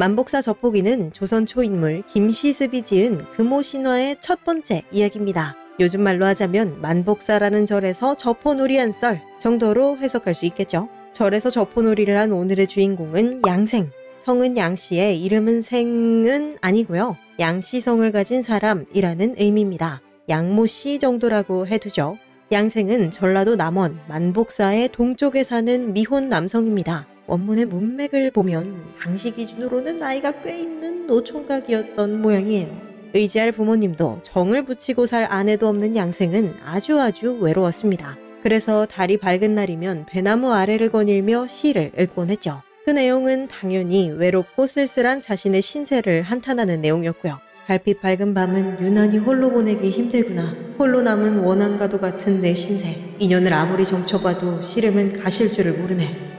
만복사 젖보기는 조선 초인물 김시습이 지은 금오신화의 첫 번째 이야기입니다. 요즘 말로 하자면 만복사라는 절에서 젖포놀이 한 썰 정도로 해석할 수 있겠죠. 절에서 젖포놀이를 한 오늘의 주인공은 양생, 성은 양씨의 이름은 생은 아니고요. 양씨성을 가진 사람이라는 의미입니다. 양모씨 정도라고 해두죠. 양생은 전라도 남원 만복사의 동쪽에 사는 미혼 남성입니다. 원문의 문맥을 보면 당시 기준으로는 나이가 꽤 있는 노총각이었던 모양이에요. 의지할 부모님도 정을 붙이고 살 아내도 없는 양생은 아주 외로웠습니다. 그래서 달이 밝은 날이면 배나무 아래를 거닐며 시를 읽곤 했죠. 그 내용은 당연히 외롭고 쓸쓸한 자신의 신세를 한탄하는 내용이었고요. 달빛 밝은 밤은 유난히 홀로 보내기 힘들구나. 홀로 남은 원한과도 같은 내 신세. 인연을 아무리 점쳐봐도 씨름은 가실 줄을 모르네.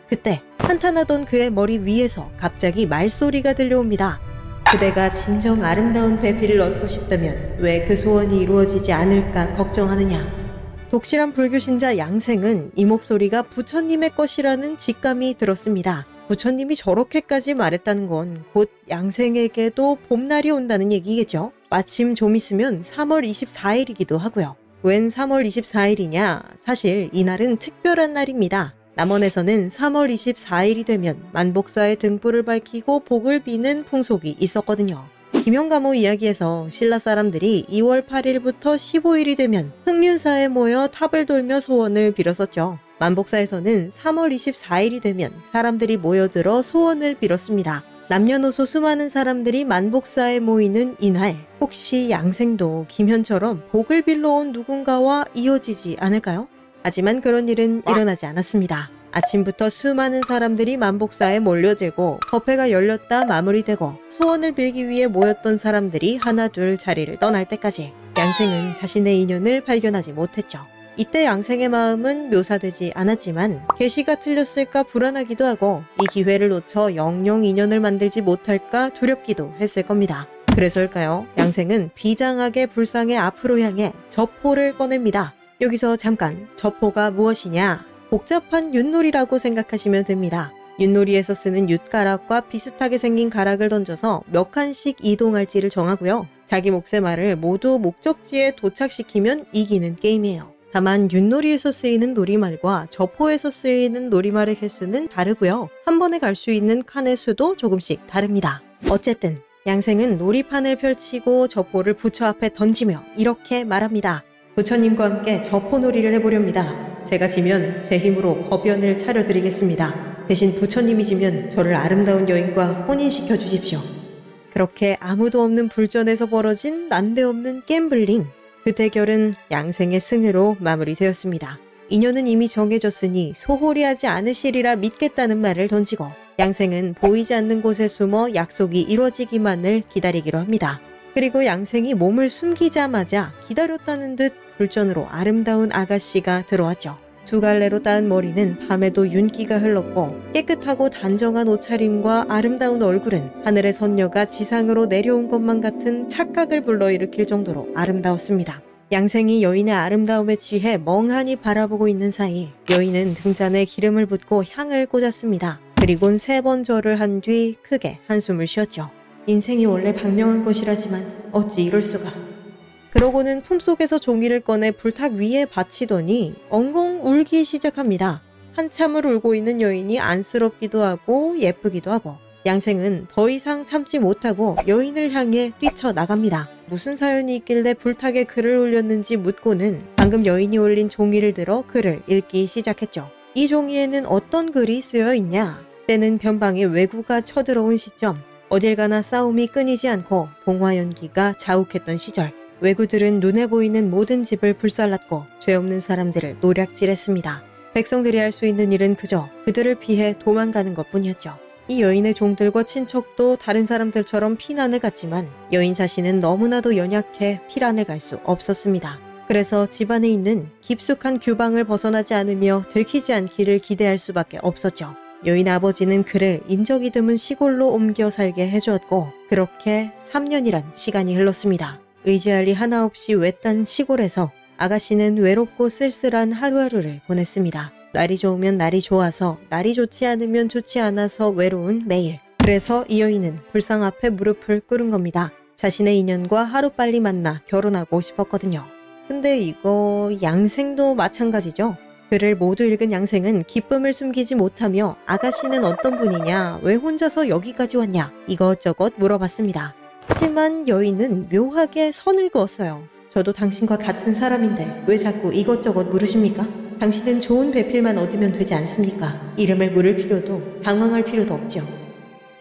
그때 한탄하던 그의 머리 위에서 갑자기 말소리가 들려옵니다. 그대가 진정 아름다운 배필을 얻고 싶다면 왜 그 소원이 이루어지지 않을까 걱정하느냐. 독실한 불교신자 양생은 이 목소리가 부처님의 것이라는 직감이 들었습니다. 부처님이 저렇게까지 말했다는 건 곧 양생에게도 봄날이 온다는 얘기겠죠. 마침 좀 있으면 3월 24일이기도 하고요. 웬 3월 24일이냐? 사실 이날은 특별한 날입니다. 남원에서는 3월 24일이 되면 만복사의 등불을 밝히고 복을 비는 풍속이 있었거든요. 김영가모 이야기에서 신라 사람들이 2월 8일부터 15일이 되면 흑륜사에 모여 탑을 돌며 소원을 빌었었죠. 만복사에서는 3월 24일이 되면 사람들이 모여들어 소원을 빌었습니다. 남녀노소 수많은 사람들이 만복사에 모이는 이날, 혹시 양생도 김현처럼 복을 빌러 온 누군가와 이어지지 않을까요? 하지만 그런 일은 일어나지 않았습니다. 아침부터 수많은 사람들이 만복사에 몰려들고 법회가 열렸다 마무리되고 소원을 빌기 위해 모였던 사람들이 하나둘 자리를 떠날 때까지 양생은 자신의 인연을 발견하지 못했죠. 이때 양생의 마음은 묘사되지 않았지만 계시가 틀렸을까 불안하기도 하고 이 기회를 놓쳐 영영 인연을 만들지 못할까 두렵기도 했을 겁니다. 그래서일까요? 양생은 비장하게 불상의 앞으로 향해 젖포를 꺼냅니다. 여기서 잠깐 젖포가 무엇이냐? 복잡한 윷놀이라고 생각하시면 됩니다. 윷놀이에서 쓰는 윷가락과 비슷하게 생긴 가락을 던져서 몇 칸씩 이동할지를 정하고요. 자기 몫의 말을 모두 목적지에 도착시키면 이기는 게임이에요. 다만 윷놀이에서 쓰이는 놀이말과 젖포에서 쓰이는 놀이말의 개수는 다르고요. 한 번에 갈 수 있는 칸의 수도 조금씩 다릅니다. 어쨌든 양생은 놀이판을 펼치고 젖포를 부처 앞에 던지며 이렇게 말합니다. 부처님과 함께 젖포놀이를 해보렵니다. 제가 지면 제 힘으로 법연을 차려드리겠습니다. 대신 부처님이 지면 저를 아름다운 여인과 혼인시켜 주십시오. 그렇게 아무도 없는 불전에서 벌어진 난데없는 갬블링. 그 대결은 양생의 승으로 마무리되었습니다. 인연은 이미 정해졌으니 소홀히 하지 않으시리라 믿겠다는 말을 던지고 양생은 보이지 않는 곳에 숨어 약속이 이루어지기만을 기다리기로 합니다. 그리고 양생이 몸을 숨기자마자 기다렸다는 듯 불전으로 아름다운 아가씨가 들어왔죠. 두 갈래로 따은 머리는 밤에도 윤기가 흘렀고 깨끗하고 단정한 옷차림과 아름다운 얼굴은 하늘의 선녀가 지상으로 내려온 것만 같은 착각을 불러일으킬 정도로 아름다웠습니다. 양생이 여인의 아름다움에 취해 멍하니 바라보고 있는 사이 여인은 등잔에 기름을 붓고 향을 꽂았습니다. 그리곤 3번 절을 한 뒤 크게 한숨을 쉬었죠. 인생이 원래 방명한 것이라지만 어찌 이럴 수가. 그러고는 품속에서 종이를 꺼내 불탁 위에 받치더니 엉엉 울기 시작합니다. 한참을 울고 있는 여인이 안쓰럽기도 하고 예쁘기도 하고 양생은 더 이상 참지 못하고 여인을 향해 뛰쳐나갑니다. 무슨 사연이 있길래 불탁에 글을 올렸는지 묻고는 방금 여인이 올린 종이를 들어 글을 읽기 시작했죠. 이 종이에는 어떤 글이 쓰여 있냐? 때는 변방에 왜구가 쳐들어온 시점. 어딜 가나 싸움이 끊이지 않고 봉화 연기가 자욱했던 시절. 왜구들은 눈에 보이는 모든 집을 불살랐고 죄 없는 사람들을 노략질했습니다. 백성들이 할 수 있는 일은 그저 그들을 피해 도망가는 것뿐이었죠. 이 여인의 종들과 친척도 다른 사람들처럼 피난을 갔지만 여인 자신은 너무나도 연약해 피난을 갈 수 없었습니다. 그래서 집안에 있는 깊숙한 규방을 벗어나지 않으며 들키지 않기를 기대할 수밖에 없었죠. 여인 아버지는 그를 인적이 드문 시골로 옮겨 살게 해주었고 그렇게 3년이란 시간이 흘렀습니다. 의지할 리 하나 없이 외딴 시골에서 아가씨는 외롭고 쓸쓸한 하루하루를 보냈습니다. 날이 좋으면 날이 좋아서 날이 좋지 않으면 좋지 않아서 외로운 매일. 그래서 이 여인은 불상 앞에 무릎을 꿇은 겁니다. 자신의 인연과 하루빨리 만나 결혼하고 싶었거든요. 근데 이거 양생도 마찬가지죠. 글을 모두 읽은 양생은 기쁨을 숨기지 못하며 아가씨는 어떤 분이냐, 왜 혼자서 여기까지 왔냐 이것저것 물어봤습니다. 하지만 여인은 묘하게 선을 그었어요. 저도 당신과 같은 사람인데 왜 자꾸 이것저것 물으십니까? 당신은 좋은 배필만 얻으면 되지 않습니까? 이름을 물을 필요도 당황할 필요도 없죠.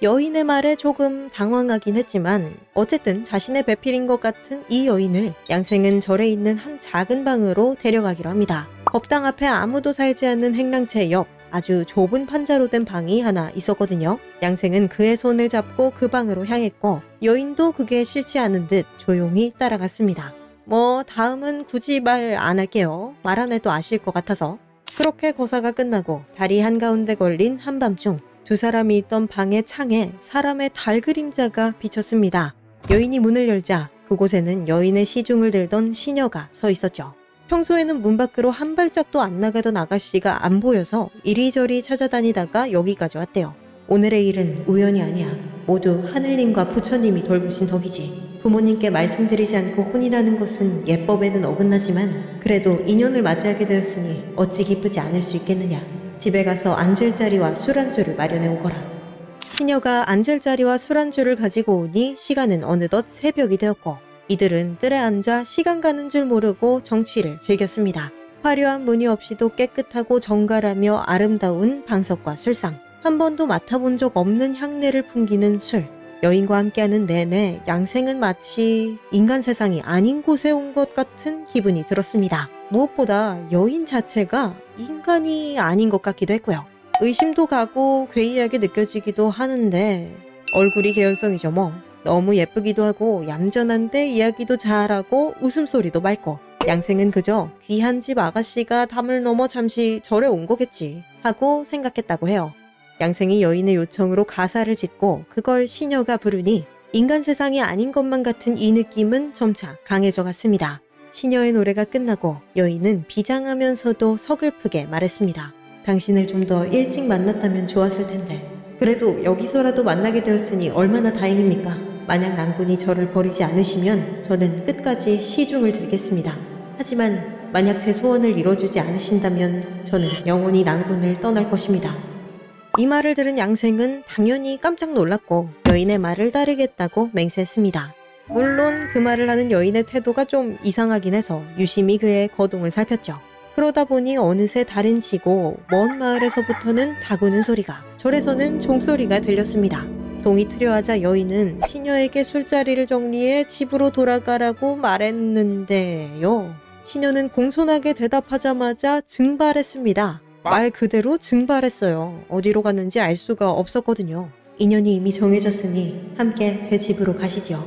여인의 말에 조금 당황하긴 했지만 어쨌든 자신의 배필인 것 같은 이 여인을 양생은 절에 있는 한 작은 방으로 데려가기로 합니다. 법당 앞에 아무도 살지 않는 행랑채 옆 아주 좁은 판자로 된 방이 하나 있었거든요. 양생은 그의 손을 잡고 그 방으로 향했고 여인도 그게 싫지 않은 듯 조용히 따라갔습니다. 다음은 굳이 말 안 할게요. 말 안 해도 아실 것 같아서. 그렇게 거사가 끝나고 다리 한가운데 걸린 한밤중 두 사람이 있던 방의 창에 사람의 달 그림자가 비쳤습니다. 여인이 문을 열자 그곳에는 여인의 시중을 들던 시녀가 서 있었죠. 평소에는 문 밖으로 한 발짝도 안 나가던 아가씨가 안 보여서 이리저리 찾아다니다가 여기까지 왔대요. 오늘의 일은 우연이 아니야. 모두 하늘님과 부처님이 돌보신 덕이지. 부모님께 말씀드리지 않고 혼인하는 것은 예법에는 어긋나지만 그래도 인연을 맞이하게 되었으니 어찌 기쁘지 않을 수 있겠느냐. 집에 가서 앉을 자리와 술안주를 마련해 오거라. 시녀가 앉을 자리와 술안주를 가지고 오니 시간은 어느덧 새벽이 되었고 이들은 뜰에 앉아 시간 가는 줄 모르고 정취를 즐겼습니다. 화려한 무늬 없이도 깨끗하고 정갈하며 아름다운 방석과 술상, 한 번도 맡아본 적 없는 향내를 풍기는 술. 여인과 함께하는 내내 양생은 마치 인간 세상이 아닌 곳에 온 것 같은 기분이 들었습니다. 무엇보다 여인 자체가 인간이 아닌 것 같기도 했고요. 의심도 가고 괴이하게 느껴지기도 하는데 얼굴이 개연성이죠 뭐. 너무 예쁘기도 하고 얌전한데 이야기도 잘하고 웃음소리도 맑고 양생은 그저 귀한 집 아가씨가 담을 넘어 잠시 절에 온 거겠지 하고 생각했다고 해요. 양생이 여인의 요청으로 가사를 짓고 그걸 시녀가 부르니 인간 세상이 아닌 것만 같은 이 느낌은 점차 강해져 갔습니다. 시녀의 노래가 끝나고 여인은 비장하면서도 서글프게 말했습니다. 당신을 좀 더 일찍 만났다면 좋았을 텐데 그래도 여기서라도 만나게 되었으니 얼마나 다행입니까? 만약 낭군이 저를 버리지 않으시면 저는 끝까지 시중을 들겠습니다. 하지만 만약 제 소원을 이뤄주지 않으신다면 저는 영원히 낭군을 떠날 것입니다. 이 말을 들은 양생은 당연히 깜짝 놀랐고 여인의 말을 따르겠다고 맹세했습니다. 물론 그 말을 하는 여인의 태도가 좀 이상하긴 해서 유심히 그의 거동을 살폈죠. 그러다 보니 어느새 달은 지고 먼 마을에서부터는 다구는 소리가, 절에서는 종소리가 들렸습니다. 동이 트려하자 여인은 시녀에게 술자리를 정리해 집으로 돌아가라고 말했는데요. 시녀는 공손하게 대답하자마자 증발했습니다. 말 그대로 증발했어요. 어디로 갔는지 알 수가 없었거든요. 인연이 이미 정해졌으니 함께 제 집으로 가시죠.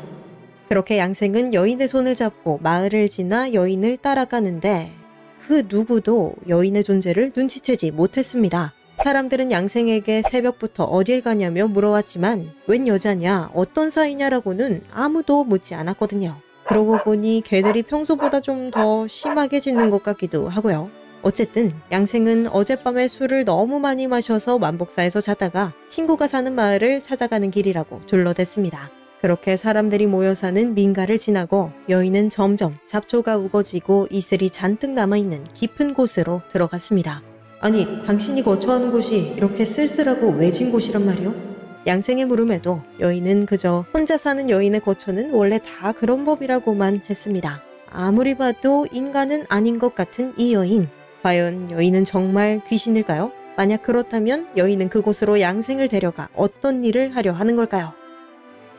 그렇게 양생은 여인의 손을 잡고 마을을 지나 여인을 따라가는데 그 누구도 여인의 존재를 눈치채지 못했습니다. 사람들은 양생에게 새벽부터 어딜 가냐며 물어왔지만 웬 여자냐, 어떤 사이냐라고는 아무도 묻지 않았거든요. 그러고 보니 걔들이 평소보다 좀 더 심하게 짖는 것 같기도 하고요. 어쨌든 양생은 어젯밤에 술을 너무 많이 마셔서 만복사에서 자다가 친구가 사는 마을을 찾아가는 길이라고 둘러댔습니다. 그렇게 사람들이 모여 사는 민가를 지나고 여인은 점점 잡초가 우거지고 이슬이 잔뜩 남아있는 깊은 곳으로 들어갔습니다. 아니, 당신이 거처하는 곳이 이렇게 쓸쓸하고 외진 곳이란 말이오? 양생의 물음에도 여인은 그저 혼자 사는 여인의 거처는 원래 다 그런 법이라고만 했습니다. 아무리 봐도 인간은 아닌 것 같은 이 여인. 과연 여인은 정말 귀신일까요? 만약 그렇다면 여인은 그곳으로 양생을 데려가 어떤 일을 하려 하는 걸까요?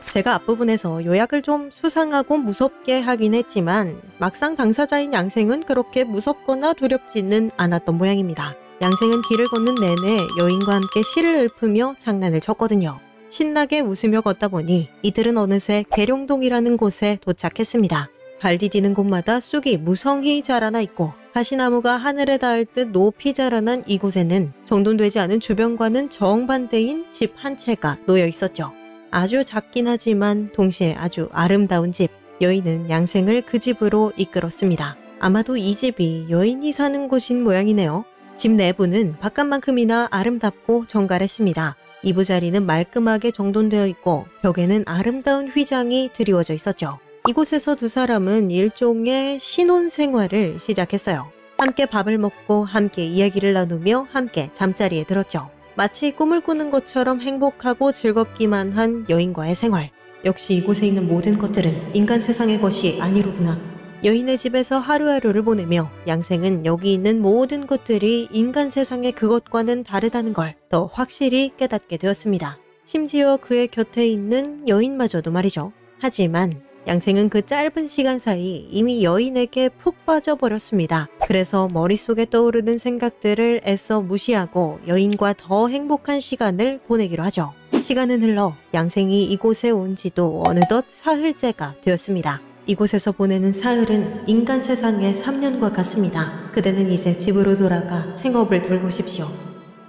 제가 앞부분에서 요약을 좀 수상하고 무섭게 하긴 했지만 막상 당사자인 양생은 그렇게 무섭거나 두렵지는 않았던 모양입니다. 양생은 길을 걷는 내내 여인과 함께 시를 읊으며 장난을 쳤거든요. 신나게 웃으며 걷다 보니 이들은 어느새 계룡동이라는 곳에 도착했습니다. 발 디디는 곳마다 쑥이 무성히 자라나 있고 가시나무가 하늘에 닿을 듯 높이 자라난 이곳에는 정돈되지 않은 주변과는 정반대인 집 한 채가 놓여 있었죠. 아주 작긴 하지만 동시에 아주 아름다운 집. 여인은 양생을 그 집으로 이끌었습니다. 아마도 이 집이 여인이 사는 곳인 모양이네요. 집 내부는 바깥만큼이나 아름답고 정갈했습니다. 이부자리는 말끔하게 정돈되어 있고 벽에는 아름다운 휘장이 드리워져 있었죠. 이곳에서 두 사람은 일종의 신혼생활을 시작했어요. 함께 밥을 먹고 함께 이야기를 나누며 함께 잠자리에 들었죠. 마치 꿈을 꾸는 것처럼 행복하고 즐겁기만 한 여인과의 생활. 역시 이곳에 있는 모든 것들은 인간 세상의 것이 아니로구나. 여인의 집에서 하루하루를 보내며 양생은 여기 있는 모든 것들이 인간 세상의 그것과는 다르다는 걸 더 확실히 깨닫게 되었습니다. 심지어 그의 곁에 있는 여인마저도 말이죠. 하지만 양생은 그 짧은 시간 사이 이미 여인에게 푹 빠져버렸습니다. 그래서 머릿속에 떠오르는 생각들을 애써 무시하고 여인과 더 행복한 시간을 보내기로 하죠. 시간은 흘러 양생이 이곳에 온 지도 어느덧 사흘째가 되었습니다. 이곳에서 보내는 사흘은 인간 세상의 3년과 같습니다. 그대는 이제 집으로 돌아가 생업을 돌보십시오.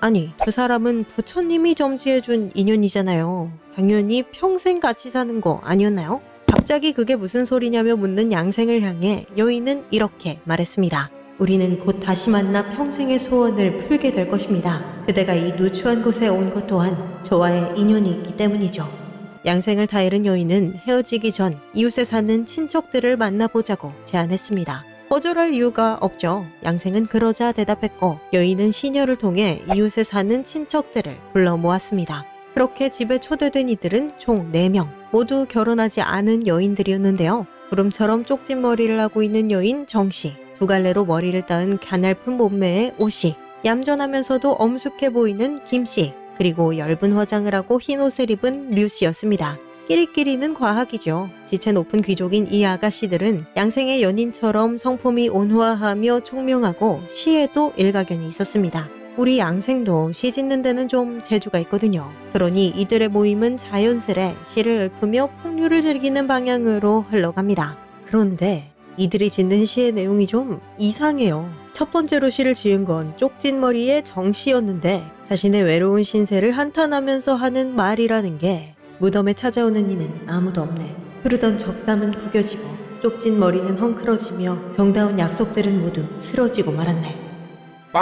아니, 두 사람은 부처님이 점지해준 인연이잖아요. 당연히 평생 같이 사는 거 아니었나요? 갑자기 그게 무슨 소리냐며 묻는 양생을 향해 여인은 이렇게 말했습니다. 우리는 곧 다시 만나 평생의 소원을 풀게 될 것입니다. 그대가 이 누추한 곳에 온 것 또한 저와의 인연이 있기 때문이죠. 양생을 다 잃은 여인은 헤어지기 전 이웃에 사는 친척들을 만나보자고 제안했습니다. 거절할 이유가 없죠. 양생은 그러자 대답했고 여인은 시녀를 통해 이웃에 사는 친척들을 불러 모았습니다. 그렇게 집에 초대된 이들은 총 4명, 모두 결혼하지 않은 여인들이었는데요. 구름처럼 쪽진 머리를 하고 있는 여인 정씨, 두 갈래로 머리를 따은 가냘픈 몸매의 오씨, 얌전하면서도 엄숙해 보이는 김씨, 그리고 엷은 화장을 하고 흰 옷을 입은 류씨였습니다. 끼리끼리는 과학이죠. 지체 높은 귀족인 이 아가씨들은 양생의 연인처럼 성품이 온화하며 총명하고 시에도 일가견이 있었습니다. 우리 양생도 시 짓는 데는 좀 재주가 있거든요. 그러니 이들의 모임은 자연스레 시를 읊으며 풍류를 즐기는 방향으로 흘러갑니다. 그런데 이들이 짓는 시의 내용이 좀 이상해요. 첫 번째로 시를 지은 건 쪽진 머리의 정씨였는데 자신의 외로운 신세를 한탄하면서 하는 말이라는 게 무덤에 찾아오는 이는 아무도 없네. 흐르던 적삼은 구겨지고 쪽진 머리는 헝클어지며 정다운 약속들은 모두 쓰러지고 말았네.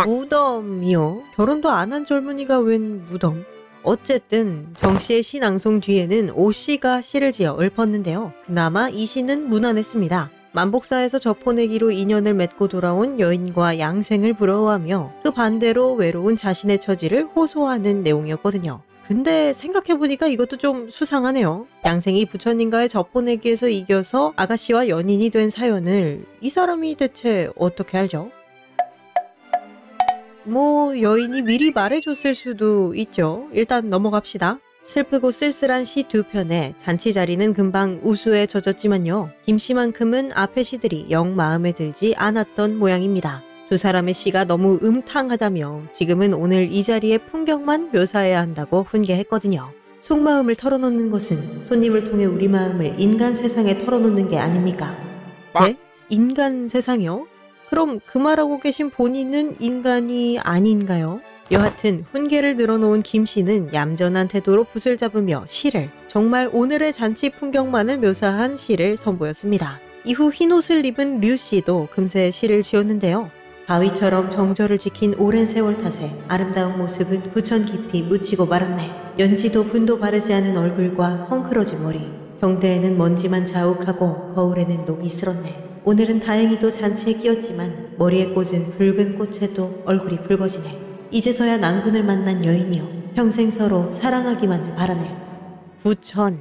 무덤이요? 결혼도 안 한 젊은이가 웬 무덤? 어쨌든 정씨의 시 낭송 뒤에는 오씨가 시를 지어 읊었는데요. 그나마 이 시는 무난했습니다. 만복사에서 접혼내기로 인연을 맺고 돌아온 여인과 양생을 부러워하며 그 반대로 외로운 자신의 처지를 호소하는 내용이었거든요. 근데 생각해보니까 이것도 좀 수상하네요. 양생이 부처님과의 접혼내기에서 이겨서 아가씨와 연인이 된 사연을 이 사람이 대체 어떻게 알죠? 뭐 여인이 미리 말해줬을 수도 있죠. 일단 넘어갑시다. 슬프고 쓸쓸한 시 두 편에 잔치 자리는 금방 우수에 젖었지만요. 김씨만큼은 앞의 시들이 영 마음에 들지 않았던 모양입니다. 두 사람의 시가 너무 음탕하다며 지금은 오늘 이 자리의 풍경만 묘사해야 한다고 훈계했거든요. 속마음을 털어놓는 것은 손님을 통해 우리 마음을 인간 세상에 털어놓는 게 아닙니까? 네? 인간 세상이요? 그럼 그 말하고 계신 본인은 인간이 아닌가요? 여하튼 훈계를 늘어놓은 김씨는 얌전한 태도로 붓을 잡으며 시를, 정말 오늘의 잔치 풍경만을 묘사한 시를 선보였습니다. 이후 흰옷을 입은 류씨도 금세 시를 지었는데요. 바위처럼 정절을 지킨 오랜 세월 탓에 아름다운 모습은 부천 깊이 묻히고 말았네. 연지도 분도 바르지 않은 얼굴과 헝클어진 머리, 경대에는 먼지만 자욱하고 거울에는 녹이 슬었네. 오늘은 다행히도 잔치에 끼었지만 머리에 꽂은 붉은 꽃에도 얼굴이 붉어지네. 이제서야 낭군을 만난 여인이여, 평생 서로 사랑하기만을 바라네. 부천,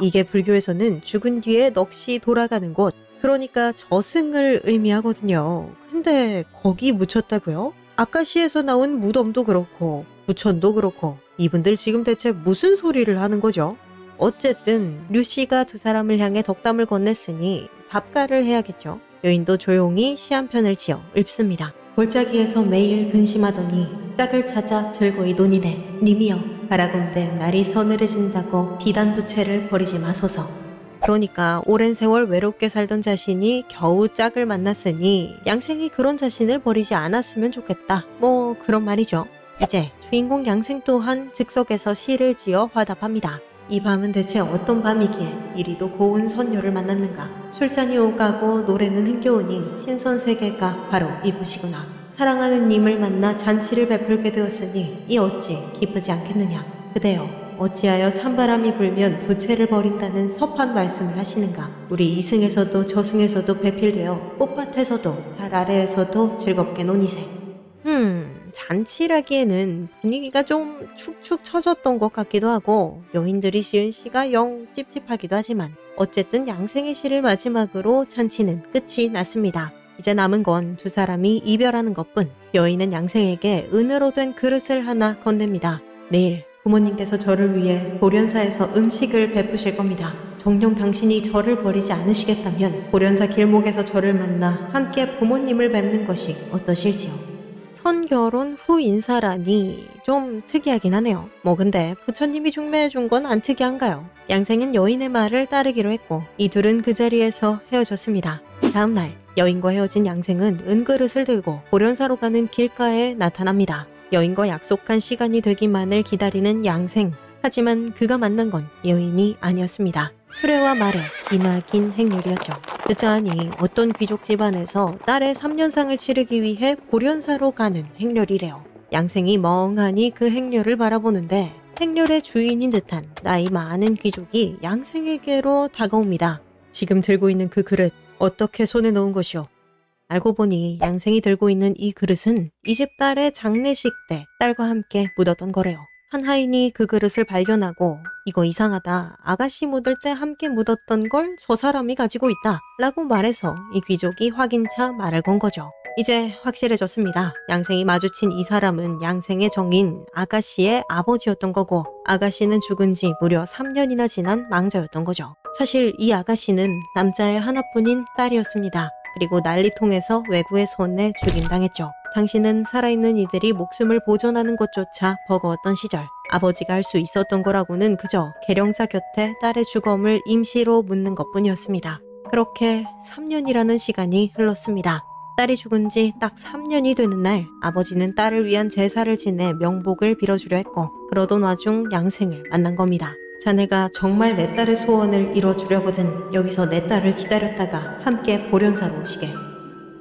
이게 불교에서는 죽은 뒤에 넋이 돌아가는 곳, 그러니까 저승을 의미하거든요. 근데 거기 묻혔다고요? 아까 시에서 나온 무덤도 그렇고 부천도 그렇고 이분들 지금 대체 무슨 소리를 하는 거죠? 어쨌든 류씨가 두 사람을 향해 덕담을 건넸으니 답가를 해야겠죠. 여인도 조용히 시 한 편을 지어 읊습니다. 골짜기에서 매일 근심하더니 짝을 찾아 즐거이 논이네. 님이여, 바라건대 날이 서늘해진다고 비단 부채를 버리지 마소서. 그러니까 오랜 세월 외롭게 살던 자신이 겨우 짝을 만났으니 양생이 그런 자신을 버리지 않았으면 좋겠다. 뭐 그런 말이죠. 이제 주인공 양생 또한 즉석에서 시를 지어 화답합니다. 이 밤은 대체 어떤 밤이기에 이리도 고운 선녀를 만났는가. 술잔이 오가고 노래는 흥겨우니 신선세계가 바로 이곳이구나. 사랑하는 님을 만나 잔치를 베풀게 되었으니 이 어찌 기쁘지 않겠느냐. 그대여, 어찌하여 찬바람이 불면 부채를 버린다는 섭한 말씀을 하시는가. 우리 이승에서도 저승에서도 배필되어 꽃밭에서도 달 아래에서도 즐겁게 노니세. 잔치라기에는 분위기가 좀 축축 처졌던 것 같기도 하고 여인들이 지은 시가 영 찝찝하기도 하지만 어쨌든 양생의 시를 마지막으로 잔치는 끝이 났습니다. 이제 남은 건 두 사람이 이별하는 것뿐. 여인은 양생에게 은으로 된 그릇을 하나 건넵니다. 내일 부모님께서 저를 위해 보련사에서 음식을 베푸실 겁니다. 정녕 당신이 저를 버리지 않으시겠다면 보련사 길목에서 저를 만나 함께 부모님을 뵙는 것이 어떠실지요? 선결혼 후 인사라니 좀 특이하긴 하네요. 뭐 근데 부처님이 중매해준 건 안 특이한가요? 양생은 여인의 말을 따르기로 했고 이 둘은 그 자리에서 헤어졌습니다. 다음 날 여인과 헤어진 양생은 은그릇을 들고 보련사로 가는 길가에 나타납니다. 여인과 약속한 시간이 되기만을 기다리는 양생. 하지만 그가 만난 건 여인이 아니었습니다. 수레와 말의 기나긴 행렬이었죠. 듣자하니 어떤 귀족 집안에서 딸의 3년상을 치르기 위해 보련사로 가는 행렬이래요. 양생이 멍하니 그 행렬을 바라보는데 행렬의 주인인 듯한 나이 많은 귀족이 양생에게로 다가옵니다. 지금 들고 있는 그 그릇 어떻게 손에 넣은 것이오? 알고 보니 양생이 들고 있는 이 그릇은 이 집 딸의 장례식 때 딸과 함께 묻었던 거래요. 한 하인이 그 그릇을 발견하고 이거 이상하다. 아가씨 묻을 때 함께 묻었던 걸 저 사람이 가지고 있다 라고 말해서 이 귀족이 확인차 말을 건 거죠. 이제 확실해졌습니다. 양생이 마주친 이 사람은 양생의 정인 아가씨의 아버지였던 거고 아가씨는 죽은 지 무려 3년이나 지난 망자였던 거죠. 사실 이 아가씨는 남자의 하나뿐인 딸이었습니다. 그리고 난리통에서 왜구의 손에 죽임당했죠. 당신은 살아있는 이들이 목숨을 보존하는 것조차 버거웠던 시절 아버지가 할 수 있었던 거라고는 그저 계령사 곁에 딸의 주검을 임시로 묻는 것뿐이었습니다. 그렇게 3년이라는 시간이 흘렀습니다. 딸이 죽은 지 딱 3년이 되는 날 아버지는 딸을 위한 제사를 지내 명복을 빌어주려 했고 그러던 와중 양생을 만난 겁니다. 자네가 정말 내 딸의 소원을 이뤄주려거든 여기서 내 딸을 기다렸다가 함께 보련사로 오시게.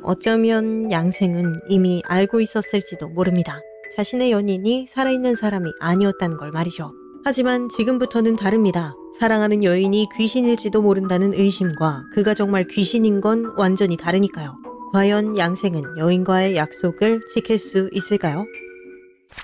어쩌면 양생은 이미 알고 있었을지도 모릅니다. 자신의 연인이 살아있는 사람이 아니었다는 걸 말이죠. 하지만 지금부터는 다릅니다. 사랑하는 여인이 귀신일지도 모른다는 의심과 그가 정말 귀신인 건 완전히 다르니까요. 과연 양생은 여인과의 약속을 지킬 수 있을까요?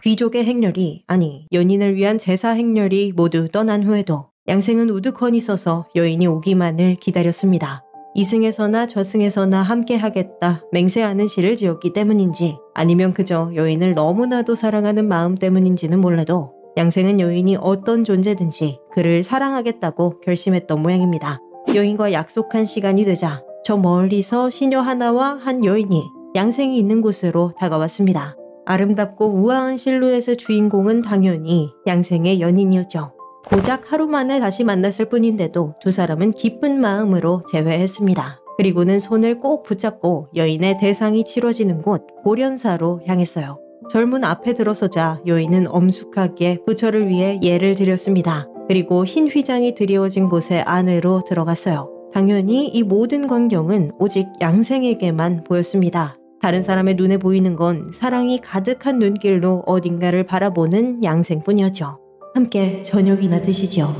귀족의 행렬이 아니 연인을 위한 제사 행렬이 모두 떠난 후에도 양생은 우두커니 서서 여인이 오기만을 기다렸습니다. 이승에서나 저승에서나 함께 하겠다 맹세하는 시를 지었기 때문인지 아니면 그저 여인을 너무나도 사랑하는 마음 때문인지는 몰라도 양생은 여인이 어떤 존재든지 그를 사랑하겠다고 결심했던 모양입니다. 여인과 약속한 시간이 되자 저 멀리서 시녀 하나와 한 여인이 양생이 있는 곳으로 다가왔습니다. 아름답고 우아한 실루엣의 주인공은 당연히 양생의 연인이었죠. 고작 하루 만에 다시 만났을 뿐인데도 두 사람은 기쁜 마음으로 재회했습니다. 그리고는 손을 꼭 붙잡고 여인의 대상이 치러지는 곳 보련사로 향했어요. 젊은 앞에 들어서자 여인은 엄숙하게 부처를 위해 예를 드렸습니다. 그리고 흰 휘장이 드리워진 곳에 안으로 들어갔어요. 당연히 이 모든 광경은 오직 양생에게만 보였습니다. 다른 사람의 눈에 보이는 건 사랑이 가득한 눈길로 어딘가를 바라보는 양생뿐이었죠. 함께 저녁이나 드시죠.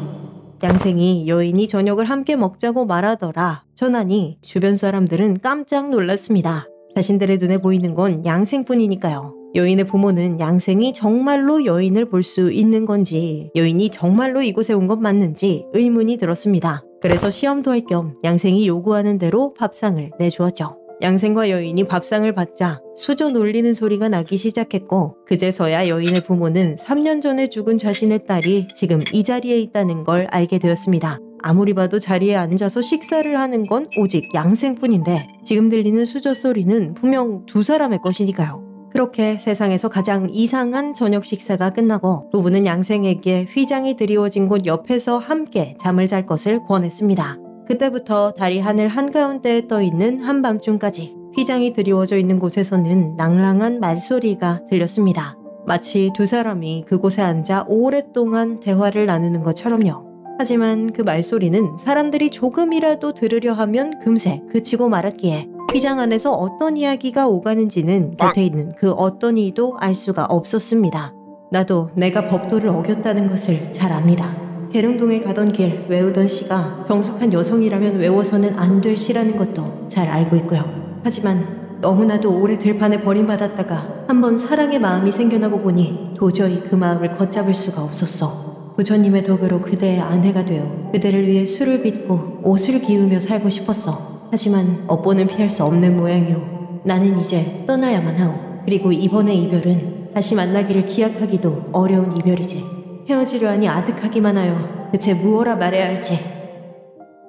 양생이 여인이 저녁을 함께 먹자고 말하더라. 전하니 주변 사람들은 깜짝 놀랐습니다. 자신들의 눈에 보이는 건 양생뿐이니까요. 여인의 부모는 양생이 정말로 여인을 볼 수 있는 건지 여인이 정말로 이곳에 온 건 맞는지 의문이 들었습니다. 그래서 시험도 할 겸 양생이 요구하는 대로 밥상을 내주었죠. 양생과 여인이 밥상을 받자 수저 놀리는 소리가 나기 시작했고 그제서야 여인의 부모는 3년 전에 죽은 자신의 딸이 지금 이 자리에 있다는 걸 알게 되었습니다. 아무리 봐도 자리에 앉아서 식사를 하는 건 오직 양생뿐인데 지금 들리는 수저 소리는 분명 두 사람의 것이니까요. 그렇게 세상에서 가장 이상한 저녁 식사가 끝나고 부부는 양생에게 휘장이 드리워진 곳 옆에서 함께 잠을 잘 것을 권했습니다. 그때부터 달이 하늘 한가운데에 떠있는 한밤중까지 휘장이 드리워져 있는 곳에서는 낭랑한 말소리가 들렸습니다. 마치 두 사람이 그곳에 앉아 오랫동안 대화를 나누는 것처럼요. 하지만 그 말소리는 사람들이 조금이라도 들으려 하면 금세 그치고 말았기에 휘장 안에서 어떤 이야기가 오가는지는 곁에 있는 그 어떤 이도 알 수가 없었습니다. 나도 내가 법도를 어겼다는 것을 잘 압니다. 계룡동에 가던 길 외우던 시가 정숙한 여성이라면 외워서는 안 될 시라는 것도 잘 알고 있고요. 하지만 너무나도 오래 들판에 버림받았다가 한번 사랑의 마음이 생겨나고 보니 도저히 그 마음을 걷잡을 수가 없었어. 부처님의 덕으로 그대의 아내가 되어 그대를 위해 술을 빚고 옷을 기우며 살고 싶었어. 하지만 업보는 피할 수 없는 모양이오. 나는 이제 떠나야만 하오. 그리고 이번의 이별은 다시 만나기를 기약하기도 어려운 이별이지. 헤어지려 하니 아득하기만 하여 대체 무엇라 말해야 할지.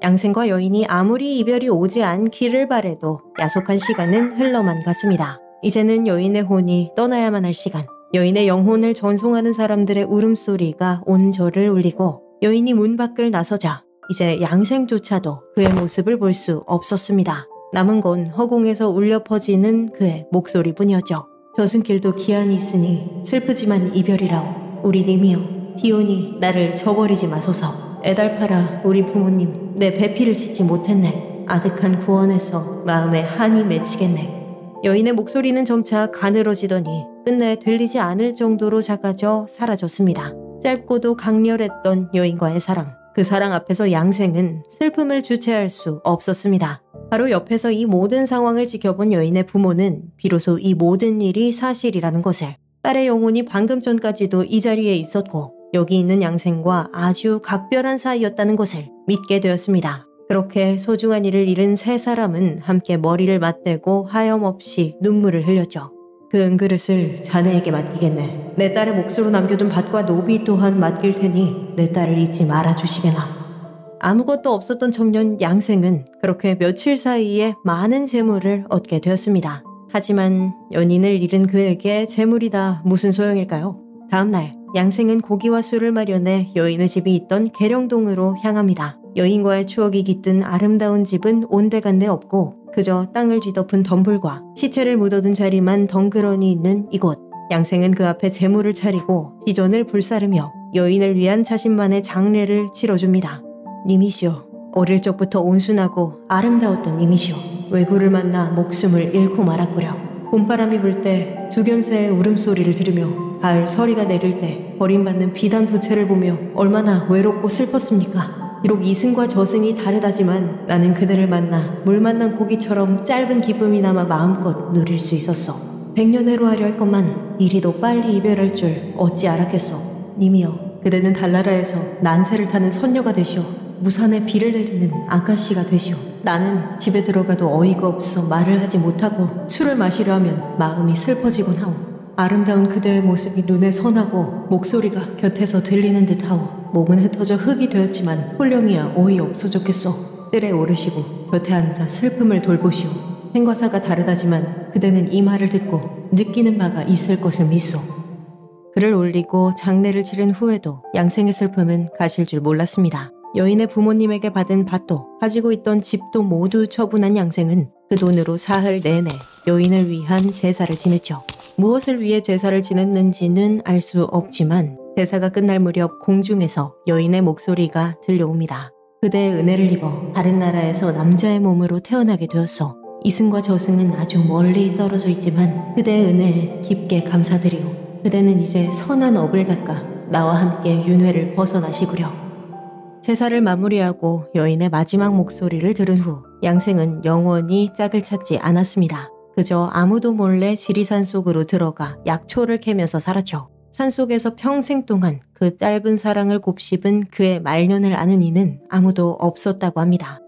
양생과 여인이 아무리 이별이 오지 않기를 바래도 야속한 시간은 흘러만 갔습니다. 이제는 여인의 혼이 떠나야만 할 시간. 여인의 영혼을 전송하는 사람들의 울음소리가 온 절을 울리고 여인이 문 밖을 나서자 이제 양생조차도 그의 모습을 볼 수 없었습니다. 남은 건 허공에서 울려 퍼지는 그의 목소리뿐이었죠. 저승길도 기한이 있으니 슬프지만 이별이라오. 우리 님이여, 비오니 나를 저버리지 마소서. 애달파라 우리 부모님, 내 배피를 짓지 못했네. 아득한 구원에서 마음에 한이 맺히겠네. 여인의 목소리는 점차 가늘어지더니 끝내 들리지 않을 정도로 작아져 사라졌습니다. 짧고도 강렬했던 여인과의 사랑. 그 사랑 앞에서 양생은 슬픔을 주체할 수 없었습니다. 바로 옆에서 이 모든 상황을 지켜본 여인의 부모는 비로소 이 모든 일이 사실이라는 것을, 딸의 영혼이 방금 전까지도 이 자리에 있었고 여기 있는 양생과 아주 각별한 사이였다는 것을 믿게 되었습니다. 그렇게 소중한 이를 잃은 세 사람은 함께 머리를 맞대고 하염없이 눈물을 흘렸죠. 그 은그릇을 자네에게 맡기겠네. 내 딸의 몫으로 남겨둔 밭과 노비 또한 맡길 테니 내 딸을 잊지 말아주시게나. 아무것도 없었던 청년 양생은 그렇게 며칠 사이에 많은 재물을 얻게 되었습니다. 하지만 연인을 잃은 그에게 재물이 다 무슨 소용일까요? 다음날 양생은 고기와 술을 마련해 여인의 집이 있던 계룡동으로 향합니다. 여인과의 추억이 깃든 아름다운 집은 온데간데 없고 그저 땅을 뒤덮은 덤불과 시체를 묻어둔 자리만 덩그러니 있는 이곳. 양생은 그 앞에 제물을 차리고 지전을 불사르며 여인을 위한 자신만의 장례를 치러줍니다. 님이시오. 어릴 적부터 온순하고 아름다웠던 님이시오. 외구를 만나 목숨을 잃고 말았구려. 봄바람이 불 때 두견새의 울음소리를 들으며 가을 서리가 내릴 때 버림받는 비단 부채를 보며 얼마나 외롭고 슬펐습니까? 비록 이승과 저승이 다르다지만 나는 그대를 만나 물 만난 고기처럼 짧은 기쁨이나마 마음껏 누릴 수 있었어. 100년회로 하려 할 것만 이리도 빨리 이별할 줄 어찌 알았겠소. 님이여, 그대는 달나라에서 난세를 타는 선녀가 되시오. 무산에 비를 내리는 아가씨가 되시오. 나는 집에 들어가도 어이가 없어 말을 하지 못하고 술을 마시려 하면 마음이 슬퍼지곤 하오. 아름다운 그대의 모습이 눈에 선하고 목소리가 곁에서 들리는 듯하오. 몸은 흩어져 흙이 되었지만 홀령이야 어이없어졌겠소. 뜰에 오르시고 곁에 앉아 슬픔을 돌보시오. 생과사가 다르다지만 그대는 이 말을 듣고 느끼는 바가 있을 것을 믿소. 글을 올리고 장례를 치른 후에도 양생의 슬픔은 가실 줄 몰랐습니다. 여인의 부모님에게 받은 밭도 가지고 있던 집도 모두 처분한 양생은 그 돈으로 사흘 내내 여인을 위한 제사를 지냈죠. 무엇을 위해 제사를 지냈는지는 알 수 없지만 제사가 끝날 무렵 공중에서 여인의 목소리가 들려옵니다. 그대의 은혜를 입어 다른 나라에서 남자의 몸으로 태어나게 되었소. 이승과 저승은 아주 멀리 떨어져 있지만 그대의 은혜에 깊게 감사드리오. 그대는 이제 선한 업을 닦아 나와 함께 윤회를 벗어나시구려. 제사를 마무리하고 여인의 마지막 목소리를 들은 후 양생은 영원히 짝을 찾지 않았습니다. 그저 아무도 몰래 지리산 속으로 들어가 약초를 캐면서 살았죠. 산속에서 평생 동안 그 짧은 사랑을 곱씹은 그의 말년을 아는 이는 아무도 없었다고 합니다.